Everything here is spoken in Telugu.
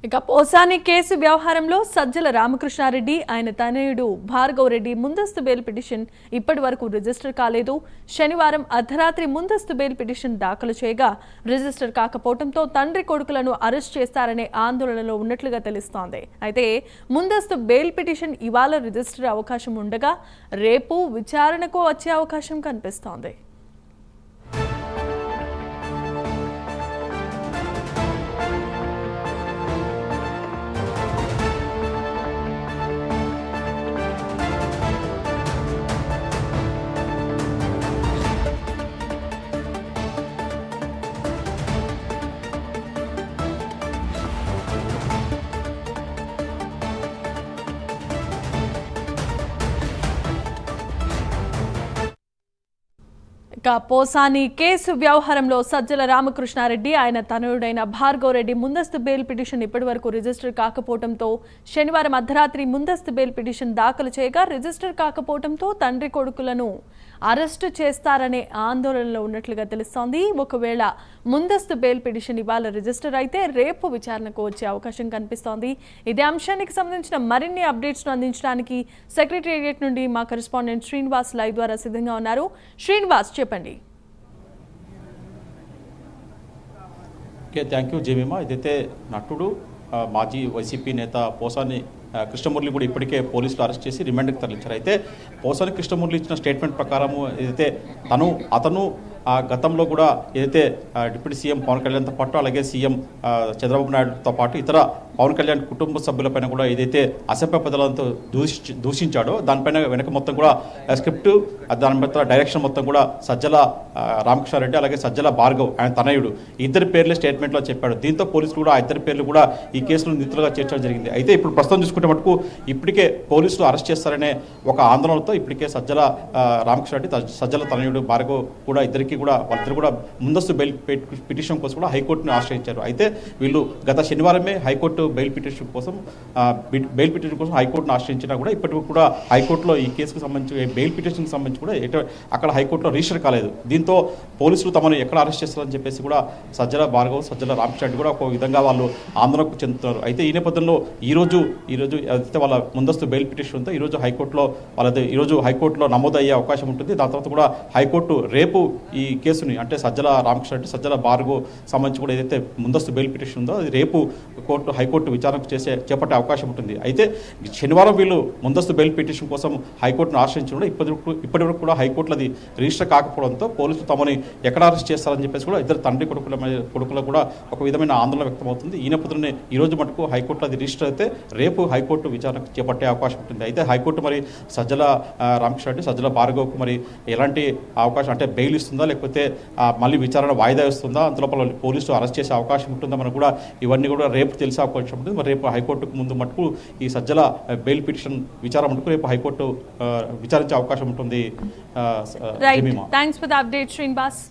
ఇక పోసాని కేసు వ్యవహారంలో సజ్జల రామకృష్ణారెడ్డి ఆయన తనయుడు భార్గవ్ రెడ్డి ముందస్తు బెయిల్ పిటిషన్ ఇప్పటి వరకు రిజిస్టర్ కాలేదు. శనివారం అర్ధరాత్రి ముందస్తు బెయిల్ పిటిషన్ దాఖలు చేయగా రిజిస్టర్ కాకపోవడంతో తండ్రి కొడుకులను అరెస్ట్ చేస్తారనే ఆందోళనలో ఉన్నట్లుగా తెలుస్తోంది. అయితే ముందస్తు బెయిల్ పిటిషన్ ఇవాళ రిజిస్టర్ అవకాశం ఉండగా రేపు విచారణకు వచ్చే అవకాశం కనిపిస్తోంది. పోసాని కేసు వ్యవహారంలో సజ్జల రామకృష్ణారెడ్డి ఆయన తనయుడైన భార్గవ్ రెడ్డి ముందస్తు బెయిల్ పిటిషన్ ఇప్పటి వరకు రిజిస్టర్ కాకపోవడంతో శనివారం అర్ధరాత్రి ముందస్తు బెయిల్ పిటిషన్ దాఖలు చేయగా రిజిస్టర్ కాకపోవడంతో తండ్రి కొడుకులను అరెస్టు చేస్తారనే ఆందోళనలో ఉన్నట్లుగా తెలుస్తోంది. ఒకవేళ ముందస్తు బెయిల్ పిటిషన్ ఇవాళ రిజిస్టర్ అయితే రేపు విచారణకు వచ్చే అవకాశం కనిపిస్తోంది. ఇదే అంశానికి సంబంధించిన మరిన్ని అప్డేట్స్ను అందించడానికి సెక్రటేరియట్ నుండి మా కరెస్పాండెంట్ శ్రీనివాస్ లైవ్ ద్వారా సిద్ధంగా ఉన్నారు. శ్రీనివాస్, చెప్పండి. Thank you Jemimah. ఇదైతే నటుడు మాజీ వైసీపీ నేత పోసాని కృష్ణమురళి కూడా ఇప్పటికే పోలీసులు అరెస్ట్ చేసి రిమాండ్కి తరలించారు. అయితే పోసాని కృష్ణమురళి ఇచ్చిన స్టేట్మెంట్ ప్రకారము ఏదైతే అతను గతంలో కూడా ఏదైతే డిప్యూటీ సీఎం పవన్ కళ్యాణ్తో పాటు అలాగే సీఎం చంద్రబాబు నాయుడుతో పాటు ఇతర పవన్ కళ్యాణ్ కుటుంబ సభ్యులపైన కూడా ఏదైతే అసభ్య పదాలతో దూషించాడో దానిపైన వెనక మొత్తం కూడా స్క్రిప్ట్ దాని మీద డైరెక్షన్ మొత్తం కూడా సజ్జల రామకృష్ణారెడ్డి అలాగే సజ్జల భార్గవ్ ఆయన తనయుడు ఇద్దరి పేర్లే స్టేట్మెంట్లో చెప్పాడు. దీంతో పోలీసులు కూడా ఇద్దరి పేర్లు కూడా ఈ కేసులో నిధులుగా చేర్చడం జరిగింది. అయితే ఇప్పుడు ప్రస్తుతం చూసుకుంటే మటుకు ఇప్పటికే పోలీసులు అరెస్ట్ చేస్తారనే ఒక ఆందోళనతో ఇప్పటికే సజ్జల రామకృష్ణారెడ్డి సజ్జల తనయుడు భార్గవ్ కూడా వాళ్ళిద్దరు కూడా ముందస్తు బెయిల్ పిటిషన్ కోసం కూడా హైకోర్టును ఆశ్రయించారు. అయితే వీళ్ళు గత శనివారమే హైకోర్టు బెయిల్ పిటిషన్ కోసం హైకోర్టును ఆశ్రయించినా కూడా ఇప్పటికి కూడా హైకోర్టులో ఈ కేసుకు సంబంధించి బెయిల్ పిటిషన్కి సంబంధించి కూడా అక్కడ హైకోర్టులో రిజిస్టర్ కాలేదు. దీంతో పోలీసులు తమను ఎక్కడ అరెస్ట్ చేస్తారని చెప్పేసి కూడా సజ్జల భార్గవ్ సజ్జల రామకృష్ణారెడ్డి కూడా ఒక విధంగా వాళ్ళు ఆందోళనకు చెందుతున్నారు. అయితే ఈ నేపథ్యంలో ఈరోజు అయితే వాళ్ళ ముందస్తు బెయిల్ పిటిషన్ ఉందో ఈరోజు హైకోర్టులో నమోదయ్యే అవకాశం ఉంటుంది. దాని తర్వాత కూడా హైకోర్టు రేపు ఈ కేసుని అంటే సజ్జల రామకృష్ణారెడ్డి సజ్జల భార్గవ్ సంబంధించి కూడా ఏదైతే ముందస్తు బెయిల్ పిటిషన్ ఉందో అది రేపు హైకోర్టు విచారణకు చేపట్టే అవకాశం ఉంటుంది. అయితే శనివారం వీళ్ళు ముందస్తు బెయిల్ పిటిషన్ కోసం హైకోర్టును ఆశ్రయించడం ఇప్పటి వరకు కూడా హైకోర్టులో అది రిజిస్టర్ కాకపోవడంతో పోలీసులు తమని ఎక్కడ అరెస్ట్ చేస్తారని చెప్పేసి కూడా ఇద్దరు తండ్రి కొడుకుల కూడా ఒక విధమైన ఆందోళన వ్యక్తమవుతుంది. ఈ నేపథ్యంలో ఈ రోజు మటుకు హైకోర్టులో అది రిజిస్టర్ అయితే రేపు హైకోర్టు విచారణకు చేపట్టే అవకాశం ఉంటుంది. అయితే హైకోర్టు మరి సజ్జల రామకృష్ణారెడ్డి సజ్జల భార్గవ్కు మరి ఎలాంటి అవకాశం అంటే బెయిల్ ఇస్తుందా లేకపోతే మళ్ళీ విచారణ వాయిదా ఇస్తుందా అందులో పోలీసులు అరెస్ట్ చేసే అవకాశం ఉంటుందా మనకు కూడా ఇవన్నీ కూడా రేపు తెలిసే అవకాశం ఉంటుంది. మరి రేపు హైకోర్టుకు ముందు మటుకు ఈ సజ్జల బెయిల్ పిటిషన్ విచారణ మటుకు రేపు హైకోర్టు విచారించే అవకాశం ఉంటుంది. Thanks for the update Srinivas.